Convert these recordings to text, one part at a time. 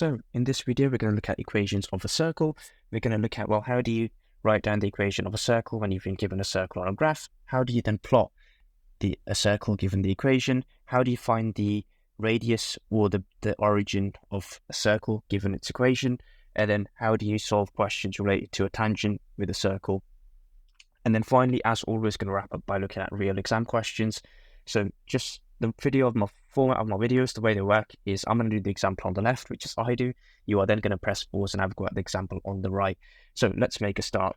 So in this video, we're going to look at equations of a circle. We're going to look at, well, how do you write down the equation of a circle when you've been given a circle on a graph? How do you then plot a circle given the equation? How do you find the radius or the origin of a circle given its equation? And then how do you solve questions related to a tangent with a circle? And then finally, as always, going to wrap up by looking at real exam questions. So just the format of my videos, the way they work is I'm going to do the example on the left, which is I do. You are then going to press pause and have a go at the example on the right. So let's make a start.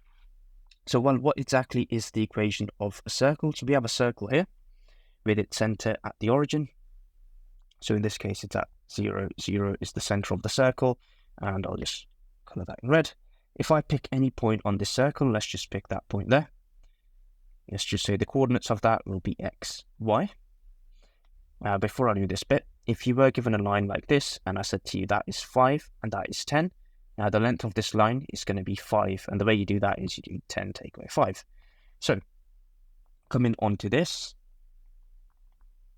So well, what exactly is the equation of a circle? So we have a circle here with its center at the origin. So in this case, it's at 0, 0 is the center of the circle. And I'll just color that in red. If I pick any point on this circle, let's just pick that point there. Let's just say the coordinates of that will be x, y. Before I do this bit, if you were given a line like this, and I said to you that is 5 and that is 10, now the length of this line is going to be 5, and the way you do that is you do 10 take away 5. So, coming onto this,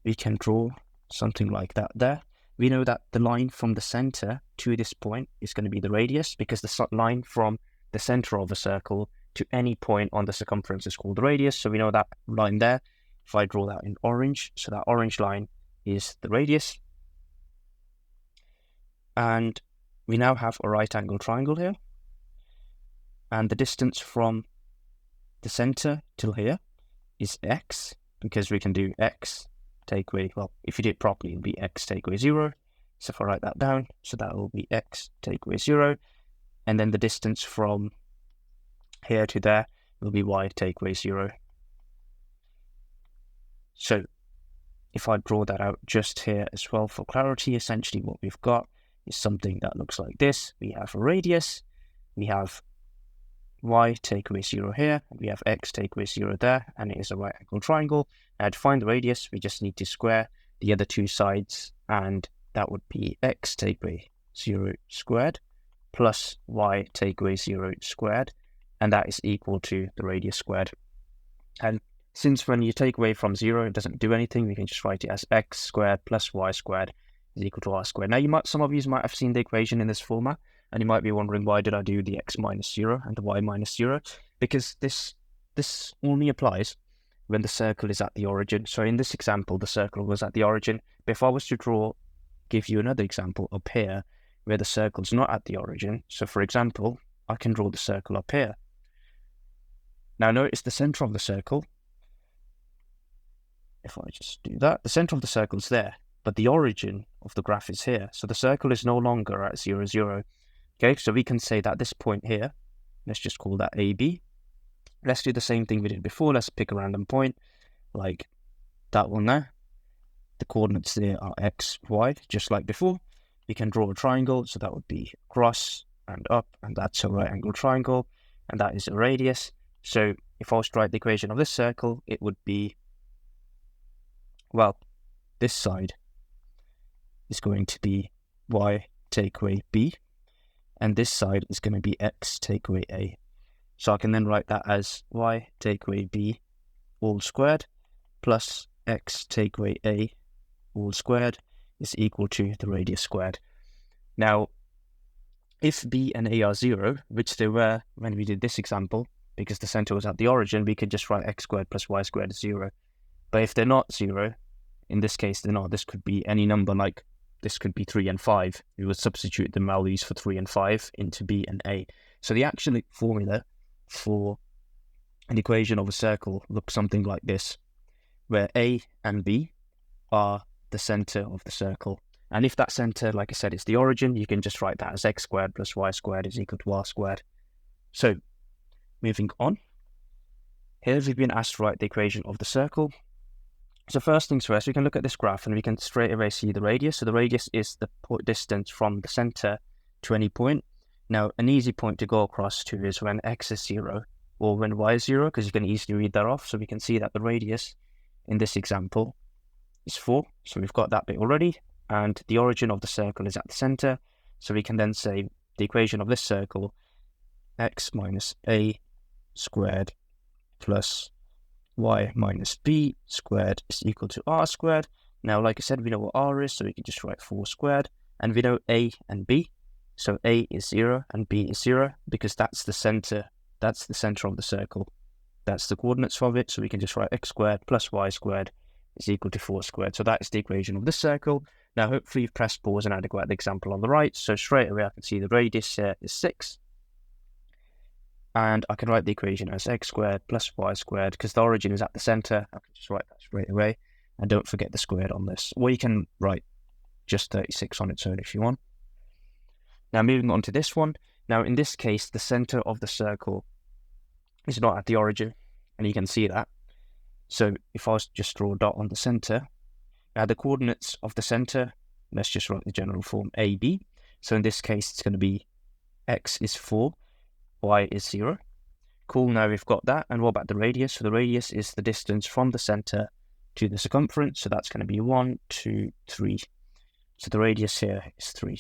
we can draw something like that there. We know that the line from the center to this point is going to be the radius, because the line from the center of a circle to any point on the circumference is called the radius. So we know that line there. If I draw that in orange, so that orange line is the radius. And we now have a right angle triangle here. And the distance from the center till here is x, because we can do x take away, well, if you do it properly, it'll be x take away 0. So if I write that down, so that will be x take away 0. And then the distance from here to there will be y take away 0. So if I draw that out just here as well for clarity, essentially what we've got is something that looks like this. We have a radius, we have y take away 0 here, and we have x take away 0 there, and it is a right angle triangle. Now to find the radius, we just need to square the other two sides, and that would be x take away 0 squared plus y take away 0 squared, and that is equal to the radius squared. And since when you take away from 0, it doesn't do anything, we can just write it as x squared plus y squared is equal to r squared. Now, some of you might have seen the equation in this format, and you might be wondering, why did I do the x minus 0 and the y minus 0? Because this only applies when the circle is at the origin. So in this example, the circle was at the origin. But if I was to give you another example up here, where the circle's not at the origin, so for example, I can draw the circle up here. Now notice the center of the circle. If I just do that, the center of the circle is there, but the origin of the graph is here. So the circle is no longer at 0, 0. Okay, so we can say that this point here, let's just call that AB. Let's do the same thing we did before. Let's pick a random point, like that one there. The coordinates there are x, y, just like before. We can draw a triangle, so that would be across and up, and that's a right angle triangle, and that is a radius. So if I was to write the equation of this circle, it would be, well, this side is going to be y take away b, and this side is going to be x take away a. So I can then write that as y take away b all squared plus x take away a all squared is equal to the radius squared. Now, if b and a are 0, which they were when we did this example, because the center was at the origin, we could just write x squared plus y squared is 0. But if they're not 0, in this case they're not, this could be any number, like this could be 3 and 5. We would substitute the values for 3 and 5 into b and a. So the actual formula for an equation of a circle looks something like this, where a and b are the center of the circle. And if that center, like I said, is the origin, you can just write that as x squared plus y squared is equal to r squared. So moving on, here we've been asked to write the equation of the circle. So first things first, we can look at this graph and we can straight away see the radius. So the radius is the distance from the center to any point. Now, an easy point to go across to is when x is 0 or when y is 0, because you can easily read that off. So we can see that the radius in this example is 4. So we've got that bit already. And the origin of the circle is at the center. So we can then say the equation of this circle, x minus a squared plus y minus b squared is equal to r squared. Now, like I said, we know what r is, so we can just write 4 squared. And we know a and b, So A is 0 and B is 0 because that's the center of the circle. That's the coordinates of it, so we can just write x squared plus y squared is equal to 4 squared. So that is the equation of this circle. Now, hopefully you've pressed pause and had a go at the example on the right. So straight away I can see the radius here is 6. And I can write the equation as x squared plus y squared because the origin is at the center. I can just write that straight away. And don't forget the squared on this. Or you can write just 36 on its own if you want. Now moving on to this one. Now in this case, the center of the circle is not at the origin, and you can see that. So if I was to just draw a dot on the center, now the coordinates of the center, let's just write the general form AB. So in this case, it's going to be x is 4, y is 0. Cool, now we've got that. And what about the radius? So the radius is the distance from the center to the circumference. So that's going to be 1, 2, 3. So the radius here is 3.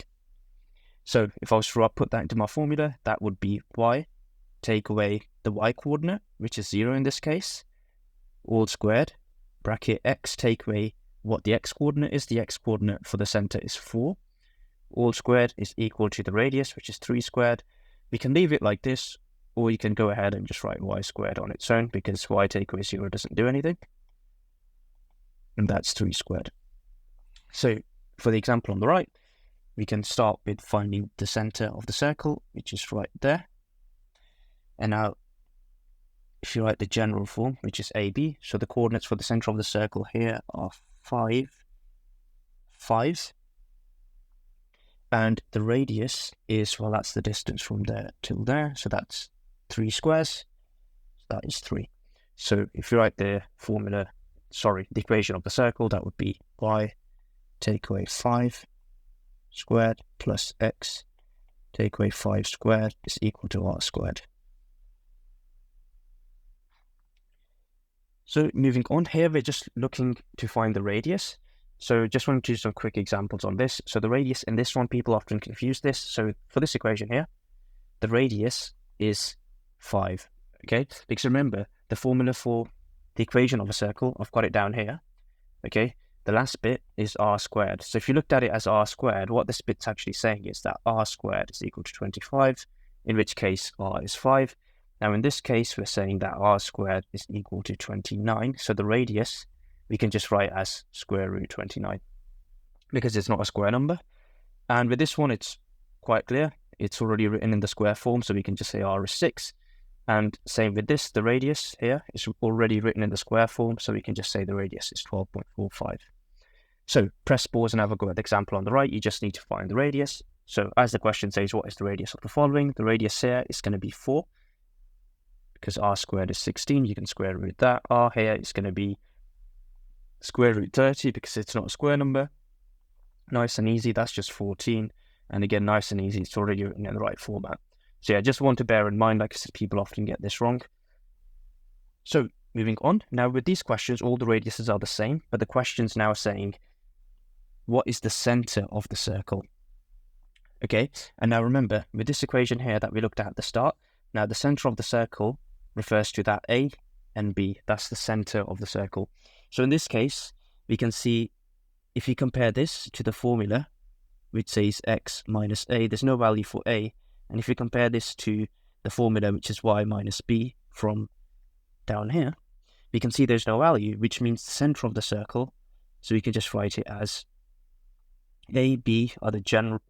So if I was to put that into my formula, that would be y, take away the y coordinate, which is 0 in this case, all squared, bracket x, take away what the x coordinate is. The x coordinate for the center is 4. All squared is equal to the radius, which is 3 squared. We can leave it like this, or you can go ahead and just write y squared on its own because y take away 0 doesn't do anything. And that's 3 squared. So for the example on the right, we can start with finding the center of the circle, which is right there. And now, if you write the general form, which is AB, so the coordinates for the center of the circle here are 5, 5. And the radius is, well, that's the distance from there till there. So that's 3 squares. That is 3. So if you write the equation of the circle, that would be y, take away 5 squared plus x, take away 5 squared is equal to r squared. So moving on here, we're just looking to find the radius. So just want to do some quick examples on this. So the radius in this one, people often confuse this. So for this equation here, the radius is 5, okay? Because remember, the formula for the equation of a circle, I've got it down here, okay? The last bit is r squared. So if you looked at it as r squared, what this bit's actually saying is that r squared is equal to 25, in which case r is 5. Now in this case, we're saying that r squared is equal to 29. So the radius, we can just write as square root 29 because it's not a square number. And with this one, it's quite clear. It's already written in the square form, so we can just say r is 6. And same with this, the radius here is already written in the square form, so we can just say the radius is 12.45. So press pause and have a go at the example on the right. You just need to find the radius. So as the question says, what is the radius of the following? The radius here is going to be 4 because r squared is 16. You can square root that. R here is going to be square root 30 because it's not a square number. Nice and easy. That's just 14. And again, nice and easy. It's already written in the right format. So yeah, just want to bear in mind, like I said, people often get this wrong. So moving on. Now with these questions, all the radiuses are the same, but the question's now saying, what is the center of the circle? Okay, and now remember, with this equation here that we looked at the start, now the center of the circle refers to that A and B. That's the center of the circle. So in this case, we can see, if you compare this to the formula, which says x minus A, there's no value for A. And if you compare this to the formula, which is y minus B from down here, we can see there's no value, which means the center of the circle. So we can just write it as A, B are the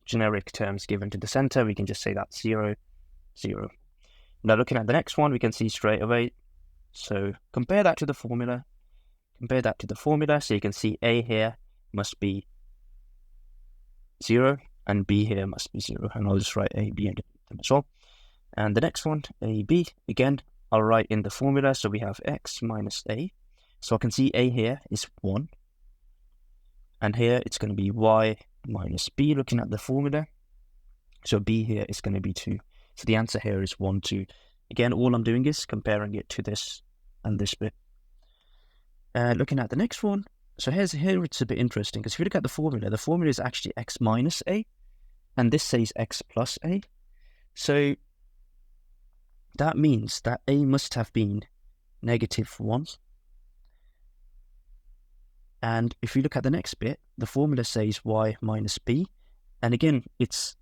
generic terms given to the center. We can just say that's 0, 0. Now looking at the next one, we can see straight away. So compare that to the formula. Compare that to the formula. So you can see A here must be 0 and B here must be 0. And I'll just write A, B and them as well. And the next one, A, B, again, I'll write in the formula. So we have x minus A. So I can see A here is 1. And here it's going to be y minus B looking at the formula. So B here is going to be 2. So the answer here is 1, 2. Again, all I'm doing is comparing it to this and this bit. Looking at the next one. So here it's a bit interesting because if you look at the formula is actually x minus A. And this says x plus A. So that means that A must have been -1. And if you look at the next bit, the formula says y minus B. And again, it's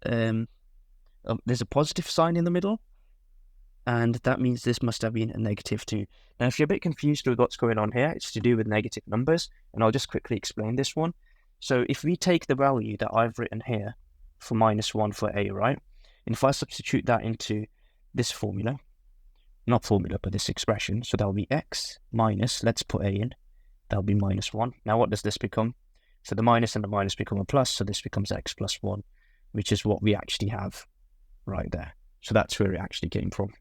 there's a positive sign in the middle, and that means this must have been a -2. Now, if you're a bit confused with what's going on here, it's to do with negative numbers, and I'll just quickly explain this one. So if we take the value that I've written here for -1 for a, right, and if I substitute that into this formula, not formula, but this expression, so that'll be x minus, let's put a in, that'll be -1. Now, what does this become? So the minus and the minus become a plus, so this becomes x plus 1, which is what we actually have right there. So that's where it actually came from.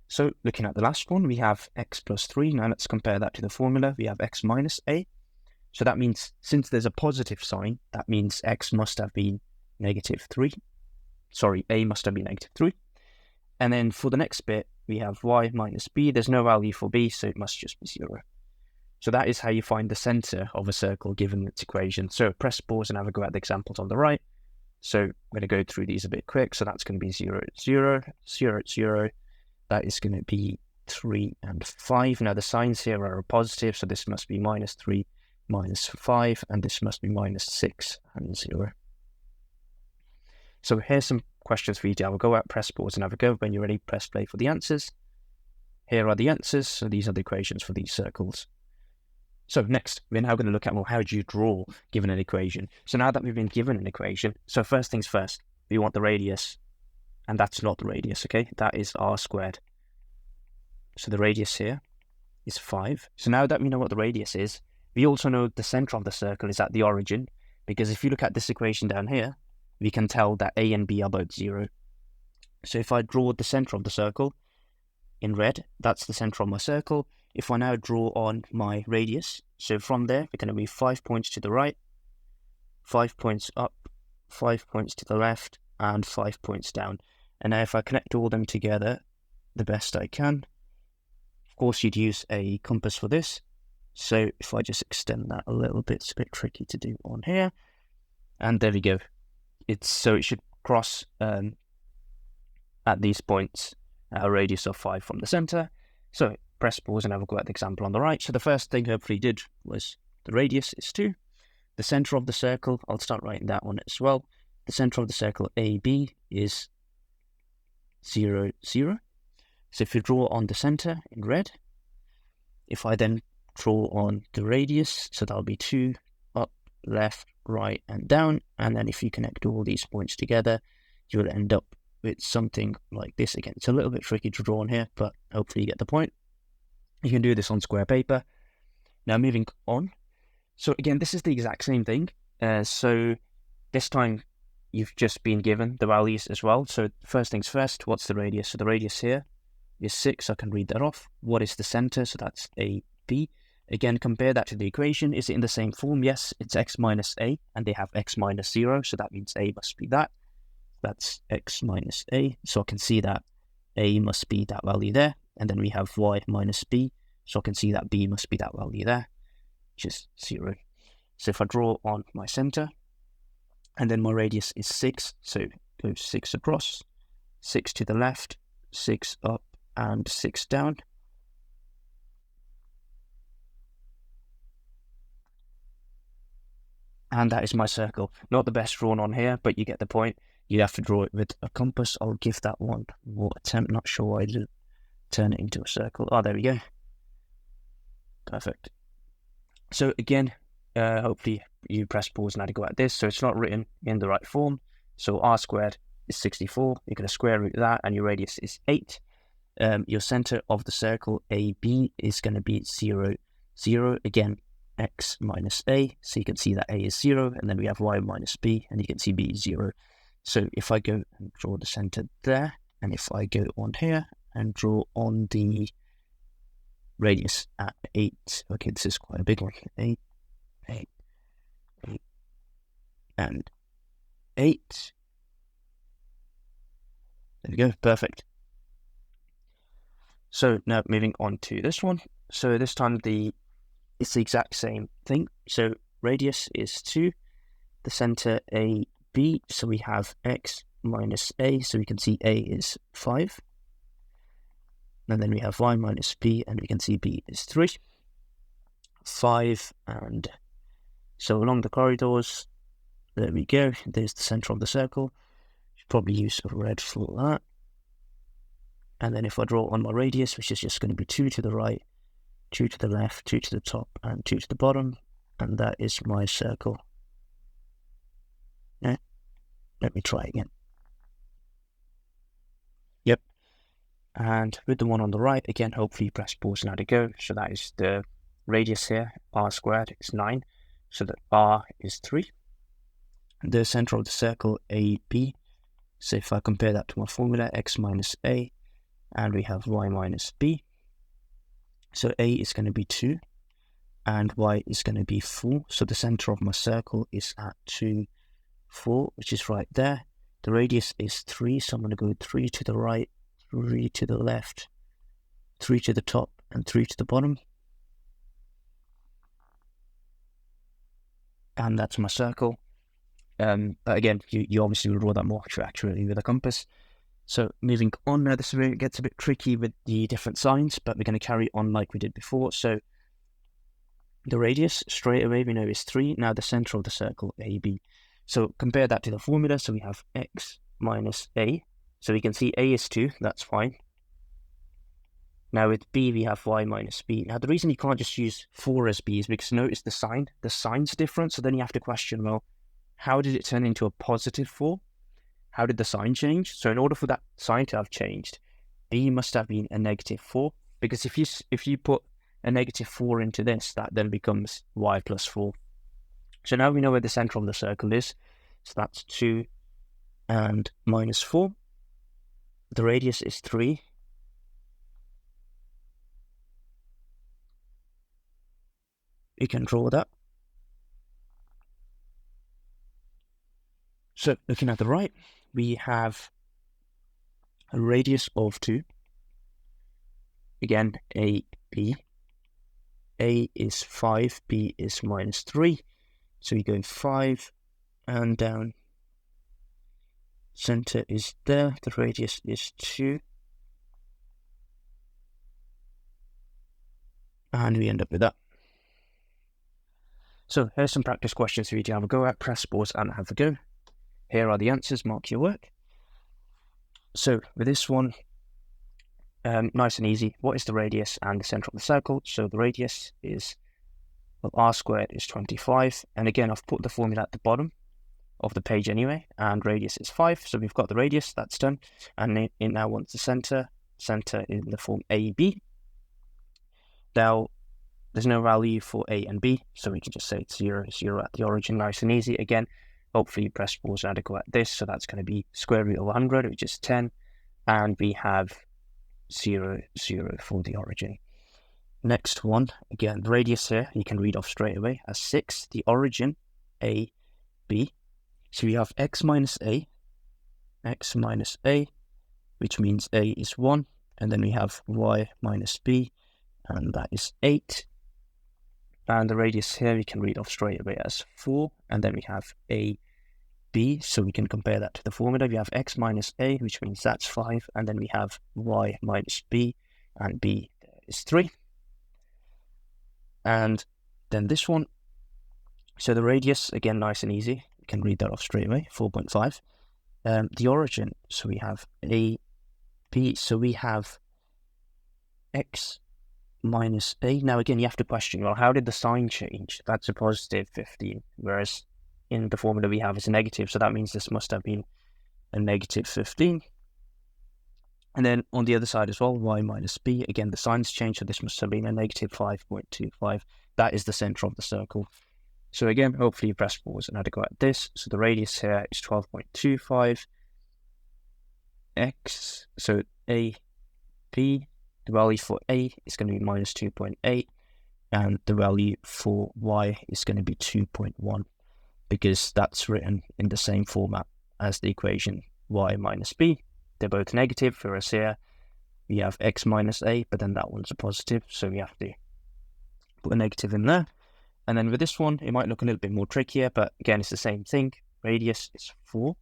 So looking at the last one, we have x plus 3. Now let's compare that to the formula. We have x minus a. So that means since there's a positive sign, that means x must have been -3. Sorry, a must have been -3. And then for the next bit, we have y minus b. There's no value for b, so it must just be 0. So that is how you find the center of a circle given its equation. So press pause and have a go at the examples on the right. So I'm going to go through these a bit quick. So that's going to be 0, 0, 0, 0. That is going to be 3 and 5. Now the signs here are positive, so this must be -3, -5, and this must be -6 and 0. So here's some questions for you to have a go at. Press pause and have a go. When you're ready, press play for the answers. Here are the answers. So these are the equations for these circles. So next, we're now going to look at, well, how do you draw given an equation? So now that we've been given an equation, so first things first, we want the radius. And that's not the radius, okay? That is r squared. So the radius here is 5. So now that we know what the radius is, we also know the center of the circle is at the origin, because if you look at this equation down here, we can tell that a and b are both 0. So if I draw the center of the circle in red, that's the center of my circle. If I now draw on my radius, so from there, we're going to be 5 points to the right, 5 points up, 5 points to the left, and 5 points down. And now if I connect all them together the best I can, of course you'd use a compass for this. So if I just extend that a little bit, it's a bit tricky to do on here. And there we go. So it should cross at these points a radius of 5 from the center. So press pause and have a go at the example on the right. So the first thing hopefully did was the radius is 2. The center of the circle, I'll start writing that one as well. The center of the circle AB is 0, 0. So if you draw on the center in red, if I then draw on the radius, so that'll be 2, up, left, right, and down. And then if you connect all these points together, you'll end up with something like this. Again, it's a little bit tricky to draw on here, but hopefully you get the point. You can do this on square paper. Now moving on. So again, this is the exact same thing. So this time you've just been given the values as well. So first things first, what's the radius? So the radius here is 6. I can read that off. What is the center? So that's AB. Again, compare that to the equation. Is it in the same form? Yes, it's x minus a, and they have x minus 0. So that means a must be that. That's x minus a. So I can see that a must be that value there. And then we have y minus b. So I can see that b must be that value there, which is 0. So if I draw on my center, and then my radius is 6, so go 6 across, 6 to the left, 6 up, and 6 down. And that is my circle. Not the best drawn on here, but you get the point. You have to draw it with a compass. I'll give that one more attempt. Not sure why I didn't turn it into a circle. Oh, there we go. Perfect. So again, hopefully you press pause and had to go at this. So it's not written in the right form. So r squared is 64. You're going to square root that, and your radius is 8. Your center of the circle AB is going to be 0, 0. Again, x minus a. So you can see that a is 0, and then we have y minus b, and you can see b is 0. So if I go and draw the center there, and if I go on here and draw on the radius at 8, okay, this is quite a big one, 8, 8, 8, and 8. There we go, perfect. So now moving on to this one. So this time it's the exact same thing. So radius is 2, the center AB, so we have x minus a, so we can see a is 5. And then we have y minus b, and we can see b is 3. 5, and so along the corridors, there we go. There's the center of the circle. probably use a red for that. And then if I draw on my radius, which is just going to be 2 to the right, 2 to the left, 2 to the top, and 2 to the bottom, and that is my circle. Yeah. Let me try again. Yep. And with the one on the right, again, hopefully you press pause and how to go. So that is the radius here, r squared is 9. So that r is 3. The center of the circle, AB. So if I compare that to my formula, x minus a, and we have y minus b. So a is going to be 2, and y is going to be 4. So the center of my circle is at 2, 4, which is right there. The radius is 3, so I'm going to go 3 to the right, 3 to the left, 3 to the top, and 3 to the bottom. And that's my circle. But again, you obviously will draw that more accurately with a compass. So moving on now, this is where it gets a bit tricky with the different signs, but we're going to carry on like we did before. So the radius straight away we know is 3. Now the center of the circle, AB. So compare that to the formula. So we have x minus a. So we can see a is 2, that's fine. Now with b, we have y minus b. Now the reason you can't just use 4 as b is because notice the sign's different. So then you have to question, well, how did it turn into a positive 4? How did the sign change? So in order for that sign to have changed, b must have been a negative 4. Because if you put a negative 4 into this, that then becomes y plus 4. So now we know where the center of the circle is. So that's 2 and minus 4. The radius is 3. You can draw that. So looking at the right, we have a radius of 2. Again, a, b. A is 5, b is minus 3. So we go 5 and down. Center is there. The radius is 2. And we end up with that. So here's some practice questions for you to have a go at. Press pause and have a go. Here are the answers. Mark your work. So with this one, nice and easy. What is the radius and the center of the circle? So the radius is, well, r squared is 25. And again, I've put the formula at the bottom of the page anyway. And radius is 5. So we've got the radius, that's done. And it now wants the center in the form AB. Now, there's no value for A and B, so we can just say it's 0, 0 at the origin, nice and easy. Again, hopefully you press pause and go at this, so that's going to be square root of 100, which is 10, and we have 0, 0 for the origin. Next one, again, the radius here, you can read off straight away as 6, the origin, A, B. So we have x minus a, which means a is 1, and then we have y minus b, and that is 8. And the radius here we can read off straight away as 4, and then we have a, b, so we can compare that to the formula. We have x minus a, which means that's 5, and then we have y minus b, and b is 3. And then this one, so the radius, again, nice and easy. We can read that off straight away, 4.5. The origin, so we have a, b, so we have x minus a. Now again, you have to question, well, how did the sign change? That's a positive 15, whereas in the formula we have is a negative, so that means this must have been a negative 15. And then on the other side as well, y minus b, again, the sign's changed, so this must have been a negative 5.25. That is the center of the circle. So again, hopefully you press pause and how to go at this. So the radius here is 12.25 x, so a, b, the value for a is going to be minus 2.8, and the value for y is going to be 2.1, because that's written in the same format as the equation y minus b. They're both negative, whereas here we have x minus a, but then that one's a positive, so we have to put a negative in there. And then with this one, it might look a little bit more trickier, but again, it's the same thing. Radius is 4.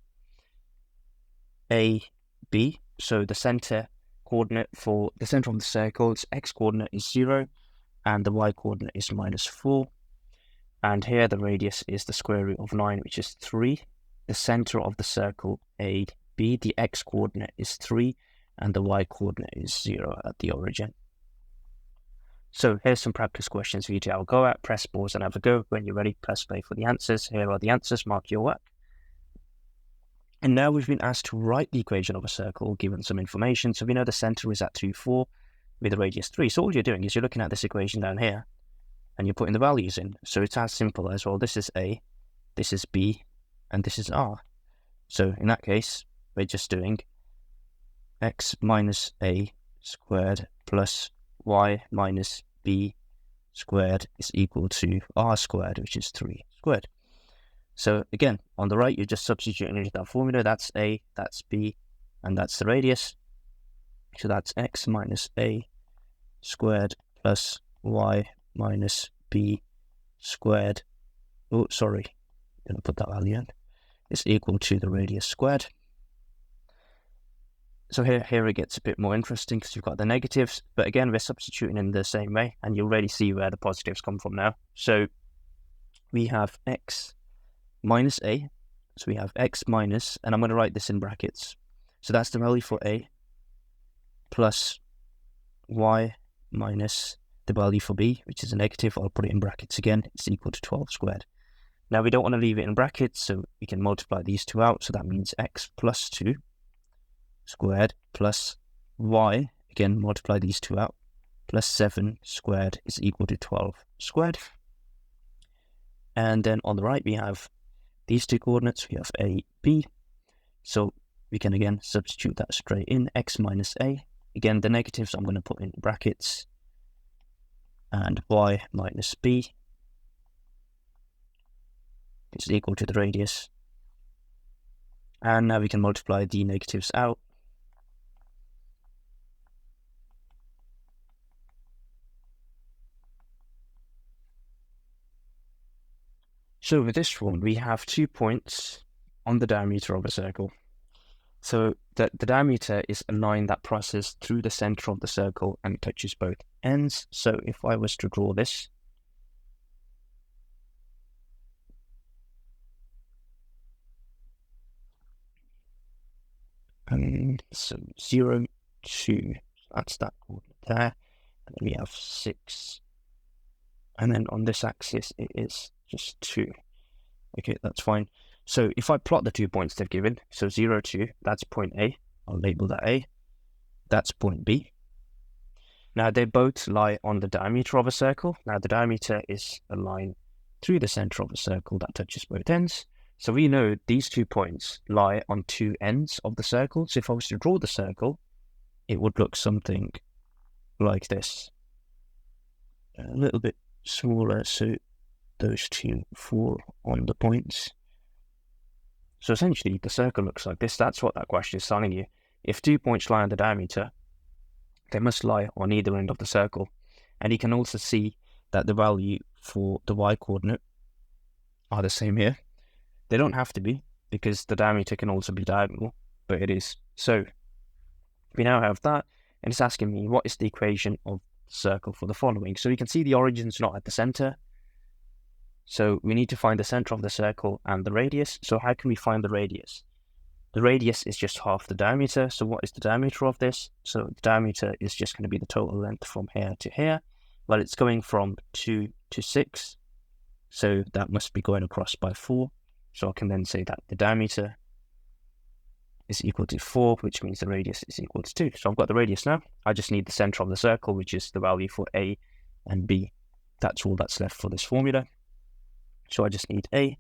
A, B, so the center coordinate for the center of the circle, its x coordinate is 0, and the y coordinate is minus 4. And here the radius is the square root of 9, which is 3. The center of the circle, A, b, the x coordinate is 3 and the y coordinate is 0 at the origin. So here's some practice questions for you to have a go at. Press pause and have a go. When you're ready, press play for the answers. Here are the answers. Mark your work. And now we've been asked to write the equation of a circle given some information. So we know the center is at 2, 4 with the radius 3. So all you're doing is you're looking at this equation down here and you're putting the values in. So it's as simple as, well, this is A, this is B, and this is R. So in that case, we're just doing x minus A squared plus y minus B squared is equal to R squared, which is 3 squared. So again, on the right, you're just substituting into that formula. That's A, that's B, and that's the radius. So that's x minus A squared plus y minus B squared. Oh, sorry, I'm going to put that value in. It's equal to the radius squared. So here it gets a bit more interesting because you've got the negatives. But again, we're substituting in the same way, and you'll already see where the positives come from now. So we have x minus A. So we have x minus, and I'm going to write this in brackets. So that's the value for A plus y minus the value for B, which is a negative. I'll put it in brackets again. It's equal to 12 squared. Now we don't want to leave it in brackets, so we can multiply these two out. So that means x plus 2 squared plus y, again multiply these two out, plus 7 squared is equal to 12 squared. And then on the right we have these two coordinates. We have A, B. So we can again substitute that straight in. X minus A. Again, the negatives I'm going to put in brackets. And y minus B is equal to the radius. And now we can multiply the negatives out. So with this one, we have 2 points on the diameter of a circle. So the diameter is a line that passes through the center of the circle and touches both ends. So if I was to draw this, and so 0, 2, that's that coordinate there. And then we have 6. And then on this axis, it is just 2. Okay, that's fine. So if I plot the 2 points they've given, so 0, 2, that's point A. I'll label that A. That's point B. Now, they both lie on the diameter of a circle. Now, the diameter is a line through the center of a circle that touches both ends. So we know these 2 points lie on 2 ends of the circle. So if I was to draw the circle, it would look something like this. A little bit smaller, so those 2 fall on the points. So essentially, the circle looks like this. That's what that question is telling you. If 2 points lie on the diameter, they must lie on either end of the circle. And you can also see that the value for the y coordinate are the same here. They don't have to be, because the diameter can also be diagonal, but it is. So we now have that, and it's asking me what is the equation of the circle for the following. So you can see the origin's not at the center. So we need to find the center of the circle and the radius. So how can we find the radius? The radius is just half the diameter. So what is the diameter of this? So the diameter is just going to be the total length from here to here. Well, it's going from 2 to 6. So that must be going across by 4. So I can then say that the diameter is equal to 4, which means the radius is equal to 2. So I've got the radius now. I just need the center of the circle, which is the value for A and B. That's all that's left for this formula. So I just need A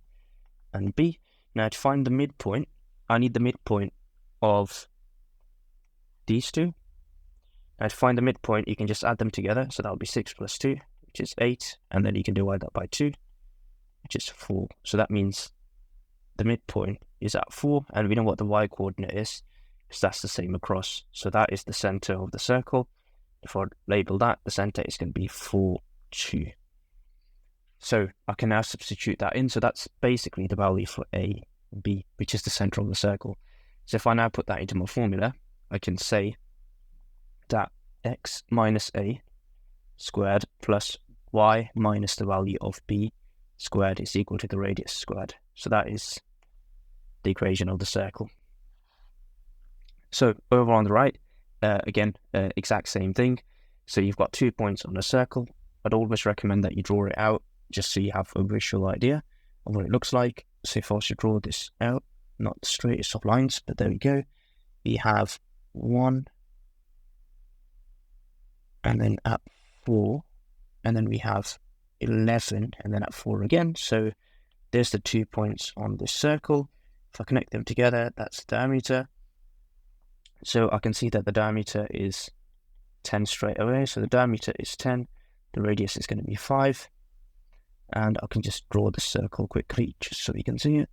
and B. Now to find the midpoint, I need the midpoint of these two. Now to find the midpoint, you can just add them together. So that'll be 6 plus 2, which is 8. And then you can divide that by 2, which is 4. So that means the midpoint is at 4. And we know what the y coordinate is, because that's the same across. So that is the center of the circle. If I label that, the center is going to be 4, 2. So I can now substitute that in. So that's basically the value for A and B, which is the center of the circle. So if I now put that into my formula, I can say that x minus A squared plus y minus the value of B squared is equal to the radius squared. So that is the equation of the circle. So over on the right, again, exact same thing. So you've got 2 points on a circle. I'd always recommend that you draw it out just so you have a visual idea of what it looks like. So if I was to draw this out, not the straightest of lines, but there we go. We have 1, and then at 4, and then we have 11, and then at 4 again. So there's the 2 points on this circle. If I connect them together, that's the diameter. So I can see that the diameter is 10 straight away. So the diameter is 10. The radius is going to be 5. And I can just draw the circle quickly just so we can see it.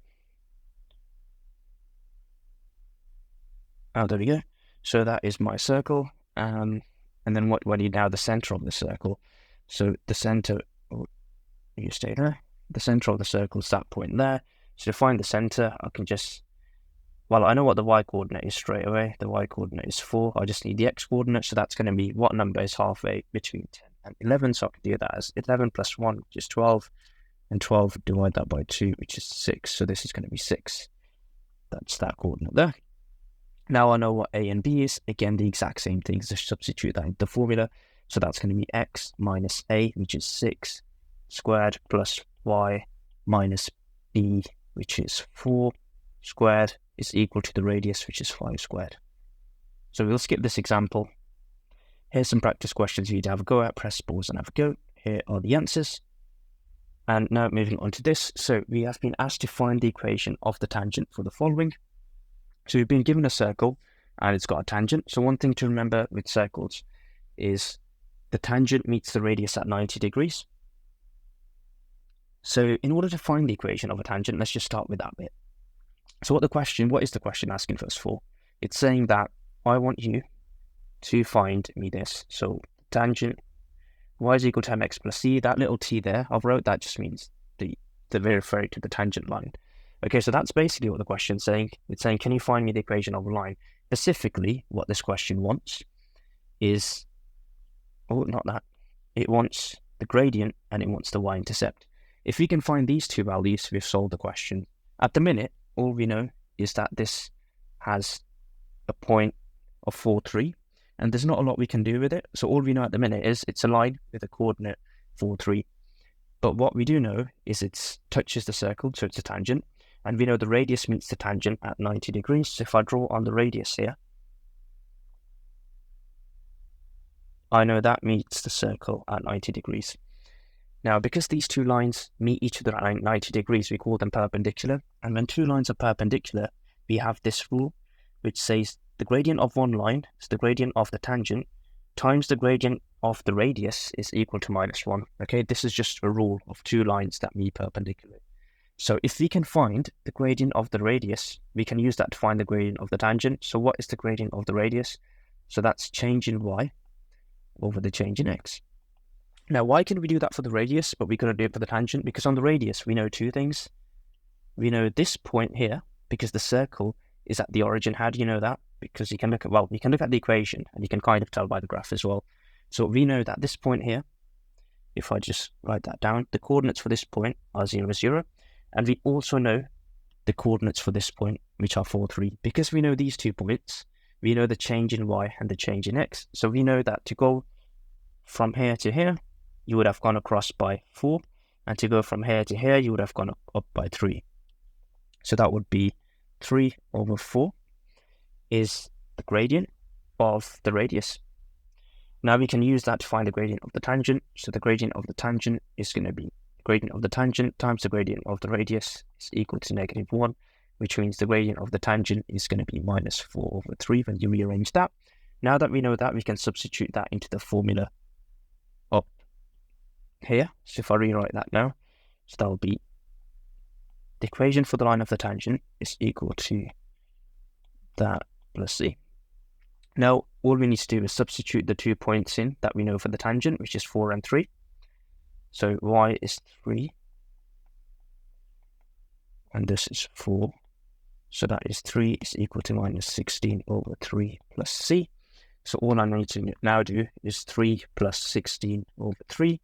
Oh, there we go. So that is my circle. And then what do you now? The center of the circle. So the center, you stay there. The center of the circle is that point there. So to find the center, I can just, well, I know what the y coordinate is straight away. The y coordinate is 4. I just need the x coordinate. So that's going to be what number is halfway between 10 and 11. So I can do that as 11 plus 1, which is 12. And 12, divide that by 2, which is 6. So this is going to be 6. That's that coordinate there. Now I know what a and b is. Again, the exact same thing. Just substitute that into the formula. So that's going to be x minus a, which is 6 squared, plus y minus b, which is 4 squared, is equal to the radius, which is 5 squared. So we'll skip this example. Here's some practice questions for you to have a go at. Press pause and have a go. Here are the answers. And now moving on to this. So we have been asked to find the equation of the tangent for the following. So we've been given a circle and it's got a tangent. So one thing to remember with circles is the tangent meets the radius at 90 degrees. So in order to find the equation of a tangent, let's just start with that bit. So what is the question asking us for? It's saying that I want you to find me this. So tangent y is equal to mx plus c. That little t there, I've wrote that just means they're referring to the tangent line. Okay, so that's basically what the question's saying. It's saying, can you find me the equation of a line? Specifically, what this question wants is, it wants the gradient and it wants the y-intercept. If we can find these two values, we've solved the question. At the minute, all we know is that this has a point of 4, 3, and there's not a lot we can do with it. So all we know at the minute is it's a line with a coordinate 4, 3. But what we do know is it touches the circle, so it's a tangent. And we know the radius meets the tangent at 90 degrees. So if I draw on the radius here, I know that meets the circle at 90 degrees. Now, because these two lines meet each other at 90 degrees, we call them perpendicular. And when two lines are perpendicular, we have this rule, which says the gradient of one line, so the gradient of the tangent, times the gradient of the radius is equal to -1. Okay, this is just a rule of two lines that meet perpendicularly. So if we can find the gradient of the radius, we can use that to find the gradient of the tangent. So what is the gradient of the radius? So that's change in y over the change in x. Now, why can we do that for the radius, but we couldn't do it for the tangent? Because on the radius, we know two things. We know this point here, because the circle is at the origin. How do you know that? Because you can look at the equation, and you can kind of tell by the graph as well. So we know that this point here, if I just write that down, the coordinates for this point are 0, 0. And we also know the coordinates for this point, which are 4, 3. Because we know these 2 points, we know the change in y and the change in x. So we know that to go from here to here, you would have gone across by 4. And to go from here to here, you would have gone up by 3. So that would be 3 over 4 is the gradient of the radius. Now we can use that to find the gradient of the tangent. So the gradient of the tangent is going to be gradient of the tangent times the gradient of the radius is equal to -1, which means the gradient of the tangent is going to be -4 over 3 when you rearrange that. Now that we know that, we can substitute that into the formula up here. So if I rewrite that now, so that will be the equation for the line of the tangent is equal to that plus c. Now, all we need to do is substitute the 2 points in that we know for the tangent, which is 4 and 3. So y is 3, and this is 4. So that is 3 is equal to -16 over 3 plus c. So all I need to now do is 3 plus 16 over 3,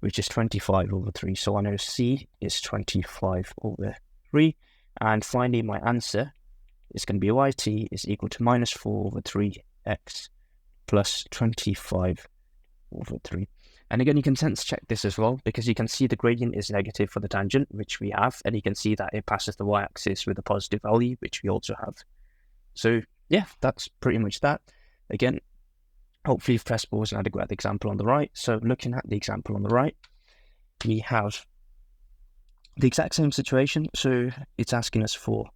which is 25 over 3. So I know c is 25 over 3. And finally, my answer is going to be yt is equal to minus 4 over 3x plus 25 over 3. And again, you can sense check this as well, because you can see the gradient is negative for the tangent, which we have, and you can see that it passes the y-axis with a positive value, which we also have. So yeah, that's pretty much that. Again, hopefully you've pressed pause and had a great example on the right. So looking at the example on the right, we have the exact same situation. So it's asking us for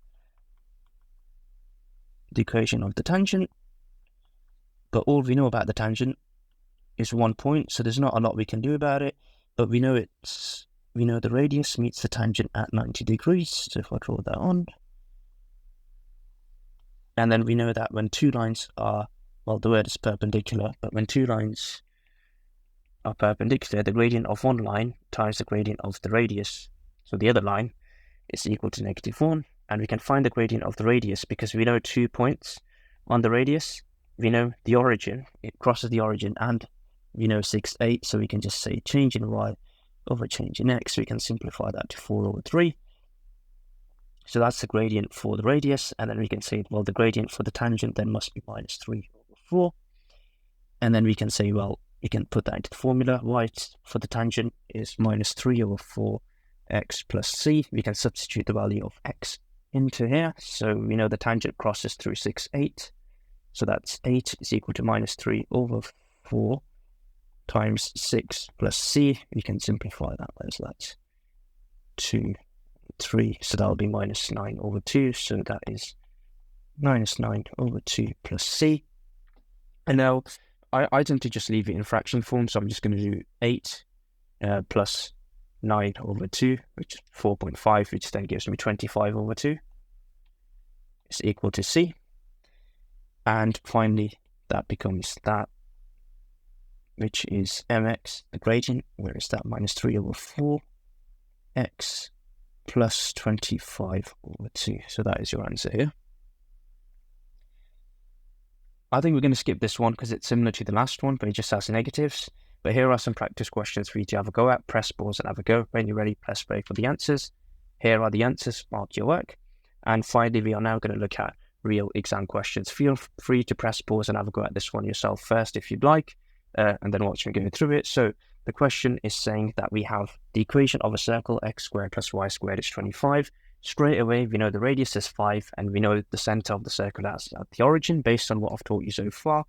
the equation of the tangent, but all we know about the tangent is 1 point, so there's not a lot we can do about it, but we know the radius meets the tangent at 90 degrees. So if I draw that on, and then we know that when two lines are, well, the word is perpendicular, but when two lines are perpendicular, the gradient of one line times the gradient of the radius, so the other line, is equal to -1, and we can find the gradient of the radius because we know 2 points on the radius. We know the origin, it crosses the origin, and we know 6, 8, so we can just say change in y over change in x. We can simplify that to 4 over 3. So that's the gradient for the radius, and then we can say, well, the gradient for the tangent then must be -3 over 4. And then we can say, well, you can put that into the formula. Y for the tangent is -3 over 4x plus c. We can substitute the value of x into here. So we know the tangent crosses through 6, 8. So that's 8 is equal to -3 over 4 times 6 plus c. We can simplify that as that's 2, 3. So that'll be -9 over 2. So that is -9 over 2 plus c. And now I tend to just leave it in fraction form. So I'm just going to do 8 plus 9 over 2, which is 4.5, which then gives me 25 over 2. Is equal to c. And finally, that becomes that, which is mx, the gradient, where is that? -3 over 4x plus 25 over 2. So that is your answer here. I think we're going to skip this one because it's similar to the last one, but it just has negatives. But here are some practice questions for you to have a go at. Press pause and have a go. When you're ready, press play for the answers. Here are the answers. Mark your work. And finally, we are now going to look at real exam questions. Feel free to press pause and have a go at this one yourself first if you'd like, and then watch me go through it. So the question is saying that we have the equation of a circle, x squared plus y squared is 25. Straight away, we know the radius is 5, and we know the center of the circle as at the origin based on what I've taught you so far.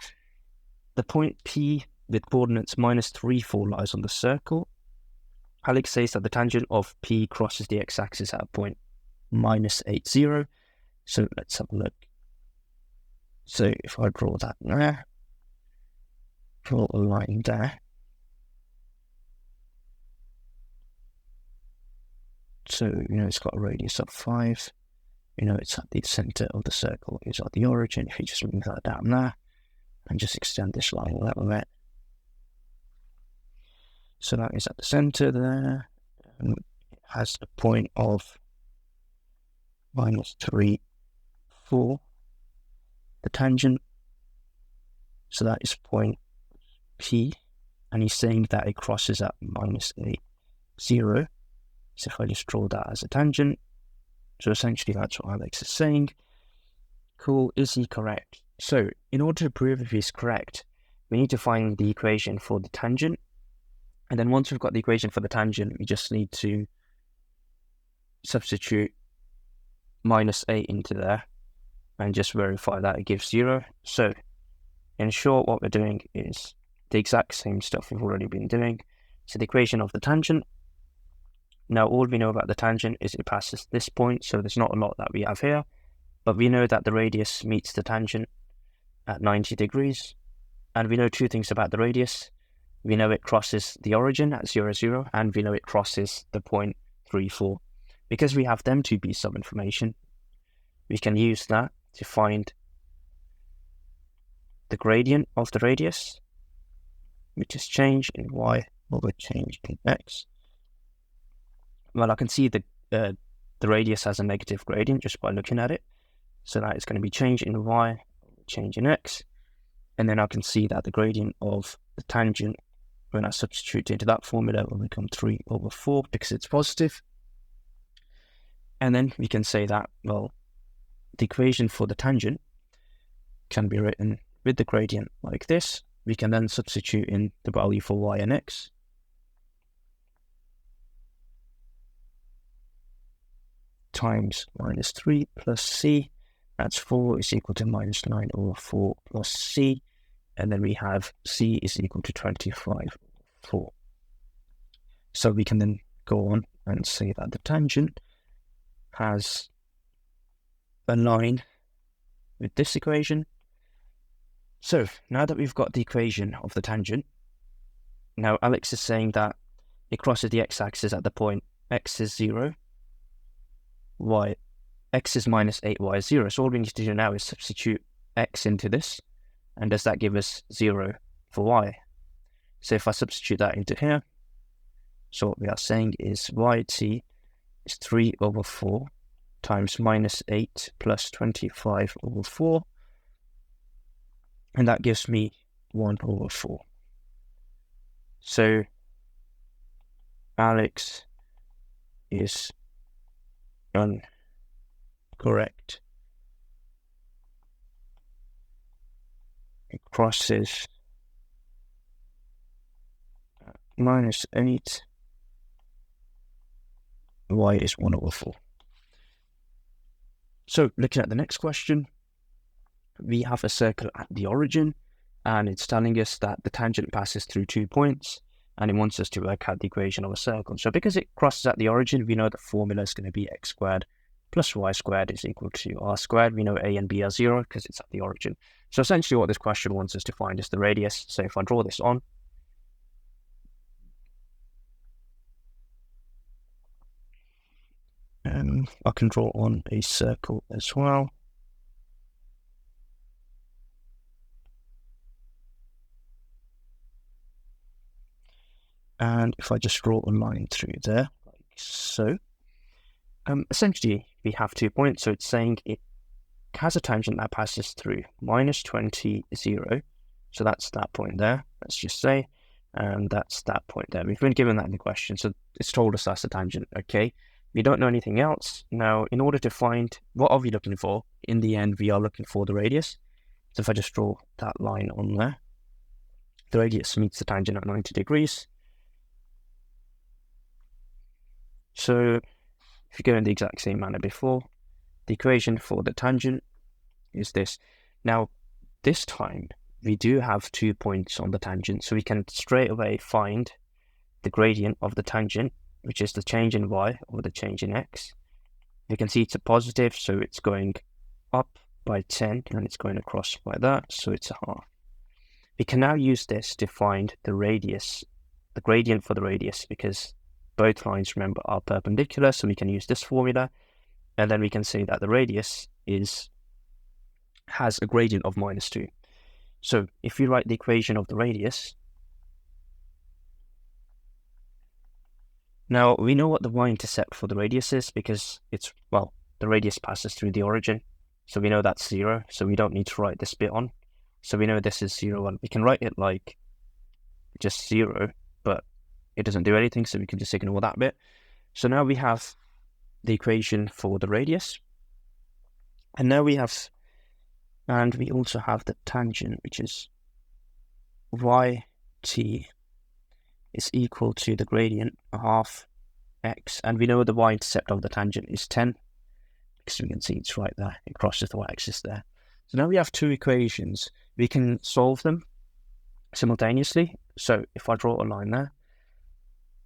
The point P with coordinates -3, 4 lies on the circle. Alex says that the tangent of P crosses the x-axis at a point -8, 0. So let's have a look. So if I draw that there, draw a line there. So, it's got a radius of 5. It's at the center of the circle, is at the origin. If you just move that down there and just extend this line a little bit. So that is at the center there. And it has a point of -3, 4. The tangent. So that is point P. And he's saying that it crosses at -8, 0. So if I just draw that as a tangent, so essentially that's what Alex is saying. Cool, is he correct? So in order to prove if he's correct, we need to find the equation for the tangent. And then once we've got the equation for the tangent, we just need to substitute -8 into there and just verify that it gives 0. So in short, what we're doing is the exact same stuff we've already been doing. So the equation of the tangent. Now, all we know about the tangent is it passes this point, so there's not a lot that we have here. But we know that the radius meets the tangent at 90 degrees. And we know 2 things about the radius. We know it crosses the origin at 0, 0, and we know it crosses the point 3, 4. Because we have them two pieces of information, we can use that to find the gradient of the radius, which is change in y over change in x. Well, I can see the radius has a negative gradient just by looking at it. So that is going to be change in y, change in x. And then I can see that the gradient of the tangent, when I substitute into that formula, will become 3 over 4 because it's positive. And then we can say that, well, the equation for the tangent can be written with the gradient like this. We can then substitute in the value for y and x. Times minus 3 plus c, that's 4 is equal to minus 9 over 4 plus c, and then we have c is equal to 25 over 4. So we can then go on and say that the tangent has a line with this equation. So now that we've got the equation of the tangent, now Alex is saying that it crosses the x-axis at the point x is 0, x is minus 8, y is 0. So all we need to do now is substitute x into this, and does that give us 0 for y? So if I substitute that into here, so what we are saying is yt is 3 over 4 times minus 8 plus 25 over 4, and that gives me 1 over 4. So Alex is incorrect. It crosses minus 8, y is 1 over 4. So looking at the next question, we have a circle at the origin, and it's telling us that the tangent passes through 2 points, and it wants us to work out the equation of a circle. So because it crosses at the origin, we know the formula is going to be x squared plus y squared is equal to r squared. We know a and b are 0 because it's at the origin. So essentially what this question wants us to find is the radius. So if I draw this on, I can draw on a circle as well. And if I just draw a line through there, like so, essentially we have 2 points. So it's saying it has a tangent that passes through minus 20, 0. So that's that point there, let's just say, and that's that point there. We've been given that in the question, so it's told us that's the tangent, okay? We don't know anything else. Now, in order to find, what are we looking for? In the end, we are looking for the radius. So if I just draw that line on there, the radius meets the tangent at 90 degrees. So if you go in the exact same manner before, the equation for the tangent is this. Now, this time, we do have 2 points on the tangent, so we can straight away find the gradient of the tangent, which is the change in y over the change in x. You can see it's a positive, so it's going up by 10, and it's going across by that, so it's a half. We can now use this to find the radius, the gradient for the radius, because both lines, remember, are perpendicular, so we can use this formula, and then we can say that the radius has a gradient of minus 2. So if we write the equation of the radius, now we know what the y-intercept for the radius is because it's, well, the radius passes through the origin, so we know that's 0, so we don't need to write this bit on. So we know this is 0, and we can write it like just 0, but it doesn't do anything, so we can just ignore that bit. So now we have the equation for the radius, and now we also have the tangent, which is yt is equal to the gradient half x, and we know the y-intercept of the tangent is 10, because we can see it's right there, it crosses the y-axis there. So now we have 2 equations. We can solve them simultaneously. So if I draw a line there,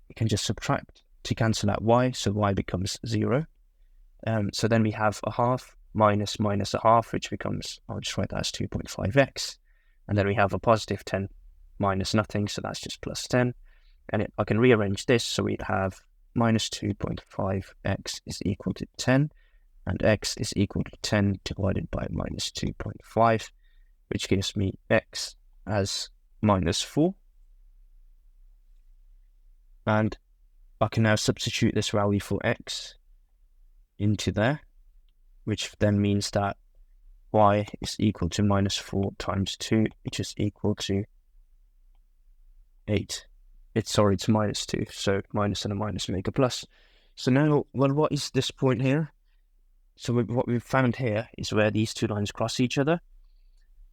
we can just subtract to cancel out y, so y becomes 0. So then we have a half minus a half, which becomes, I'll just write that as 2.5x, and then we have a positive 10 minus nothing, so that's just plus 10. And I can rearrange this, so we'd have minus 2.5x is equal to 10, and x is equal to 10 divided by minus 2.5, which gives me x as minus 4. And I can now substitute this value for x into there, which then means that y is equal to minus 4 times 2, which is equal to 8. It's minus 2, so minus and a minus make a plus. So now, well, what is this point here? So what we've found here is where these two lines cross each other.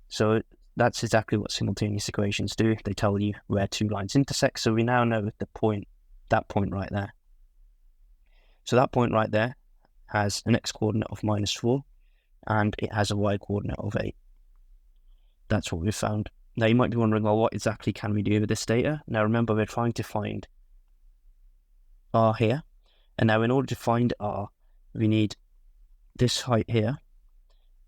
So that's exactly what simultaneous equations do. They tell you where two lines intersect. So we now know that point right there. So that point right there has an x-coordinate of -4, and it has a y-coordinate of 8. That's what we've found. Now you might be wondering, well, what exactly can we do with this data? Now remember, we're trying to find r here. And now in order to find r, we need this height here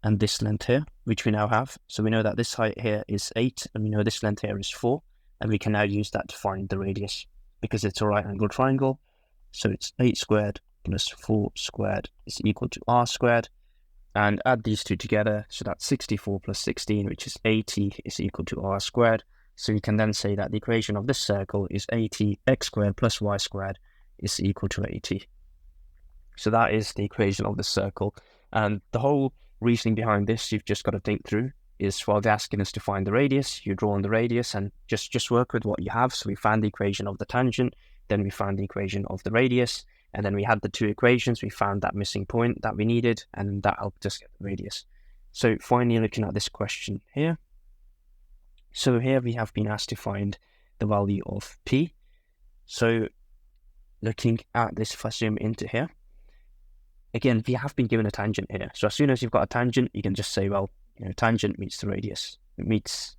and this length here, which we now have. So we know that this height here is 8, and we know this length here is 4. And we can now use that to find the radius, because it's a right angled triangle. So it's 8 squared plus 4 squared is equal to r squared. And add these two together, so that's 64 plus 16, which is 80, is equal to r squared. So you can then say that the equation of this circle is 80 x squared plus y squared is equal to 80. So that is the equation of the circle. And the whole reasoning behind this, you've just got to think through, is while they're asking us to find the radius, you draw on the radius and just work with what you have. So we found the equation of the tangent, then we found the equation of the radius, and then we had the two equations, we found that missing point that we needed, and that helped us get the radius. So finally, looking at this question here. So here we have been asked to find the value of p. So looking at this, if I zoom into here, again, we have been given a tangent here. So as soon as you've got a tangent, you can just say, well, tangent meets the radius. It meets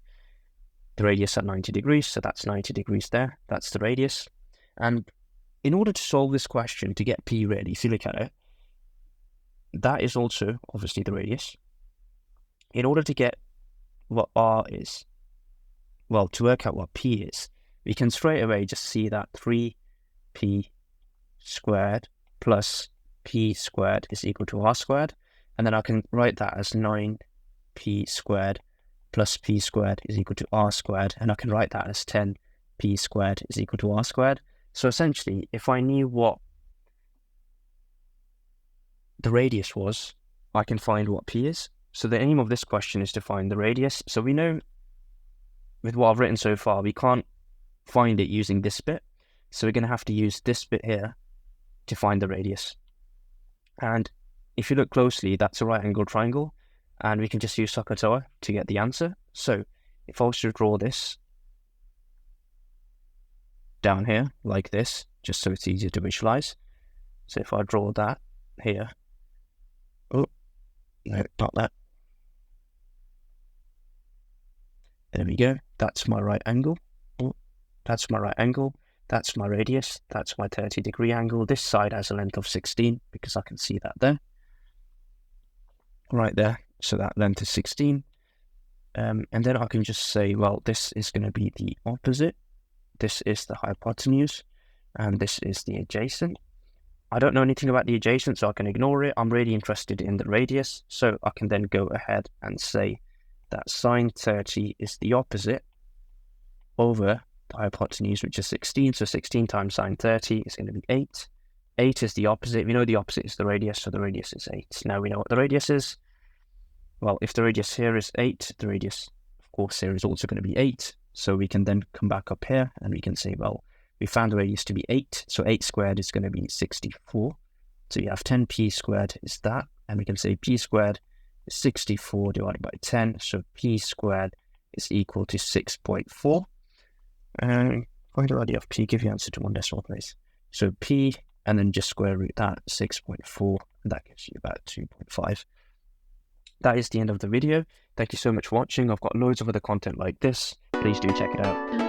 the radius at 90 degrees, so that's 90 degrees there. That's the radius. And in order to solve this question, to get p really, if you look at it, that is also obviously the radius. In order to get what r is, well, to work out what p is, we can straight away just see that 3p squared plus p squared is equal to r squared. And then I can write that as 9p squared plus p squared is equal to r squared. And I can write that as 10p squared is equal to r squared. So essentially, if I knew what the radius was, I can find what p is. So the aim of this question is to find the radius. So we know with what I've written so far, we can't find it using this bit. So we're going to have to use this bit here to find the radius. And if you look closely, that's a right angled triangle. And we can just use SOHCAHTOA to get the answer. So if I was to draw this down here like this, just so it's easier to visualize. So if I draw that here, oh, no, not that. There we go. That's my right angle. Oh, that's my right angle. That's my radius. That's my 30-degree angle. This side has a length of 16 because I can see that there. Right there. So that length is 16. And then I can just say, well, this is going to be the opposite. This is the hypotenuse, and this is the adjacent. I don't know anything about the adjacent, so I can ignore it. I'm really interested in the radius, so I can then go ahead and say that sine 30 is the opposite over the hypotenuse, which is 16. So 16 times sine 30 is going to be 8. 8 is the opposite. We know the opposite is the radius, so the radius is 8. Now we know what the radius is. Well, if the radius here is 8, the radius, of course, here is also going to be 8. So we can then come back up here and we can say, well, we found the radius to be 8. So 8 squared is going to be 64. So you have 10p squared is that. And we can say p squared is 64 divided by 10. So p squared is equal to 6.4. And find the value of p, give your answer to one decimal place. So p, and then just square root that, 6.4. And that gives you about 2.5. That is the end of the video. Thank you so much for watching. I've got loads of other content like this. Please do check it out.